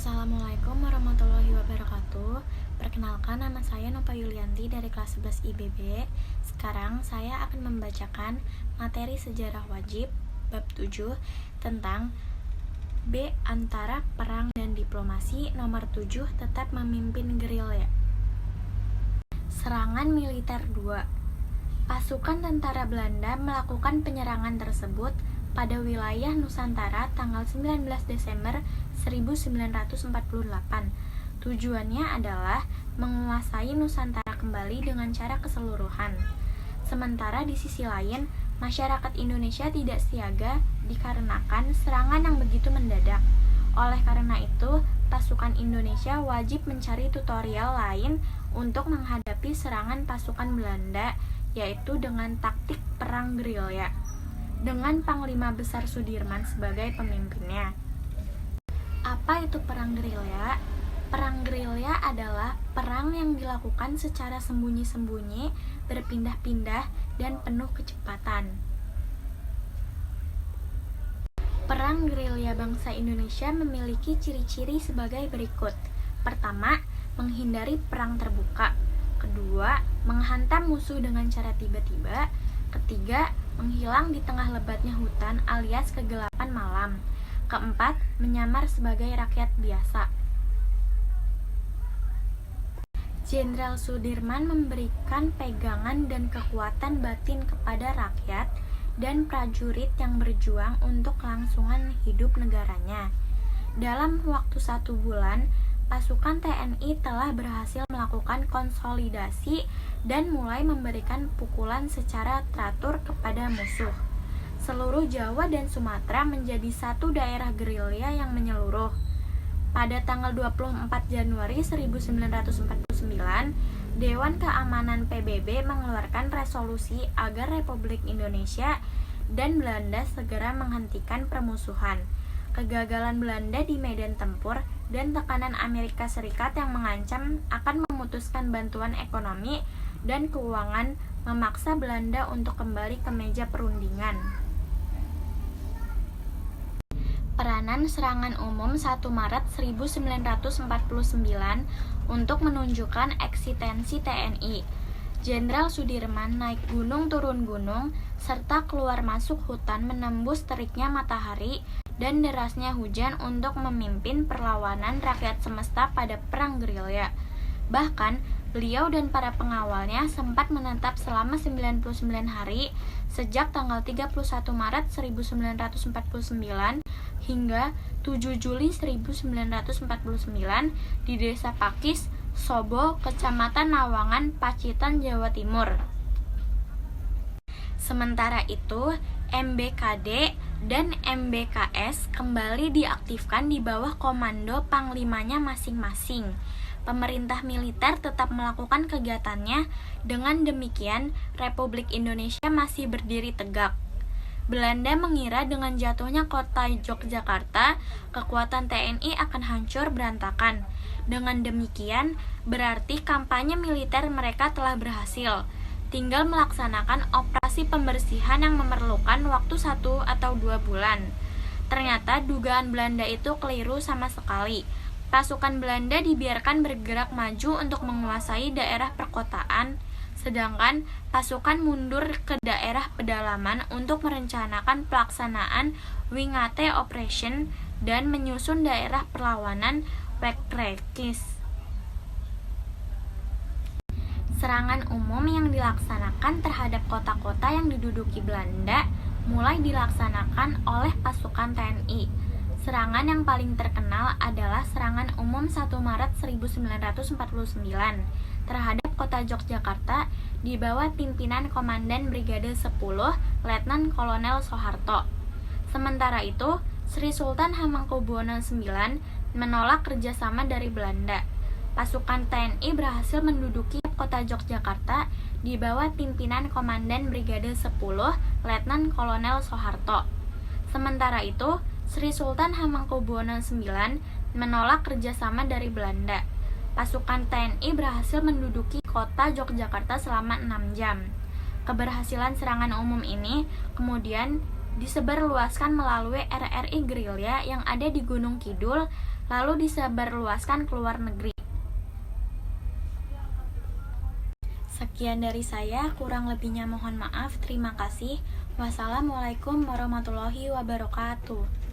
Assalamualaikum warahmatullahi wabarakatuh. Perkenalkan, nama saya Nova Yulianti dari kelas 11 IBB. Sekarang saya akan membacakan materi sejarah wajib bab 7 tentang B. Antara perang dan diplomasi. Nomor 7, tetap memimpin gerilya. Serangan militer 2. Pasukan tentara Belanda melakukan penyerangan tersebut pada wilayah Nusantara tanggal 19 Desember 1948. Tujuannya adalah menguasai Nusantara kembali dengan cara keseluruhan. Sementara di sisi lain, masyarakat Indonesia tidak siaga dikarenakan serangan yang begitu mendadak. Oleh karena itu, pasukan Indonesia wajib mencari tutorial lain untuk menghadapi serangan pasukan Belanda, yaitu dengan taktik perang gerilya, dengan Panglima Besar Sudirman sebagai pemimpinnya. Apa itu perang gerilya? Perang gerilya adalah perang yang dilakukan secara sembunyi-sembunyi, berpindah-pindah, dan penuh kecepatan. Perang gerilya bangsa Indonesia memiliki ciri-ciri sebagai berikut. Pertama, menghindari perang terbuka. Kedua, menghantam musuh dengan cara tiba-tiba. Ketiga, menghilang di tengah lebatnya hutan alias kegelapan malam. Keempat, menyamar sebagai rakyat biasa. Jenderal Sudirman memberikan pegangan dan kekuatan batin kepada rakyat dan prajurit yang berjuang untuk kelangsungan hidup negaranya. Dalam waktu 1 bulan, pasukan TNI telah berhasil melakukan konsolidasi dan mulai memberikan pukulan secara teratur kepada musuh. Seluruh Jawa dan Sumatera menjadi satu daerah gerilya yang menyeluruh. Pada tanggal 24 Januari 1949, Dewan Keamanan PBB mengeluarkan resolusi agar Republik Indonesia dan Belanda segera menghentikan permusuhan. Kegagalan Belanda di medan tempur dan tekanan Amerika Serikat yang mengancam akan memutuskan bantuan ekonomi dan keuangan memaksa Belanda untuk kembali ke meja perundingan. Peranan serangan umum 1 Maret 1949 untuk menunjukkan eksistensi TNI. Jenderal Sudirman naik gunung turun gunung, serta keluar masuk hutan menembus teriknya matahari dan derasnya hujan untuk memimpin perlawanan rakyat semesta pada perang gerilya. Bahkan, beliau dan para pengawalnya sempat menetap selama 99 hari sejak tanggal 31 Maret 1949 hingga 7 Juli 1949 di Desa Pakis, Sobo, Kecamatan Nawangan, Pacitan, Jawa Timur. Sementara itu, MBKD dan MBKS kembali diaktifkan di bawah komando panglimanya masing-masing. Pemerintah militer tetap melakukan kegiatannya, dengan demikian Republik Indonesia masih berdiri tegak. Belanda mengira dengan jatuhnya kota Yogyakarta, kekuatan TNI akan hancur berantakan. Dengan demikian, berarti kampanye militer mereka telah berhasil. Tinggal melaksanakan operasi pembersihan yang memerlukan waktu 1 atau 2 bulan. Ternyata dugaan Belanda itu keliru sama sekali. Pasukan Belanda dibiarkan bergerak maju untuk menguasai daerah perkotaan, sedangkan pasukan mundur ke daerah pedalaman untuk merencanakan pelaksanaan Wingate Operation dan menyusun daerah perlawanan Wegrekis. Serangan umum yang dilaksanakan terhadap kota-kota yang diduduki Belanda mulai dilaksanakan oleh pasukan TNI. Serangan yang paling terkenal adalah serangan umum 1 Maret 1949 terhadap kota Yogyakarta di bawah pimpinan Komandan Brigade 10 Letnan Kolonel Soeharto. Sementara itu, Sri Sultan Hamengkubuwono IX menolak kerjasama dari Belanda. Pasukan TNI berhasil menduduki kota Yogyakarta di bawah pimpinan Komandan Brigade 10 Letnan Kolonel Soeharto. Sementara itu, Sri Sultan Hamengkubuwono IX menolak kerjasama dari Belanda. Pasukan TNI berhasil menduduki kota Yogyakarta selama 6 jam. Keberhasilan serangan umum ini kemudian disebarluaskan melalui RRI gerilya yang ada di Gunung Kidul, lalu disebarluaskan ke luar negeri. Sekian dari saya, kurang lebihnya mohon maaf. Terima kasih. Wassalamualaikum warahmatullahi wabarakatuh.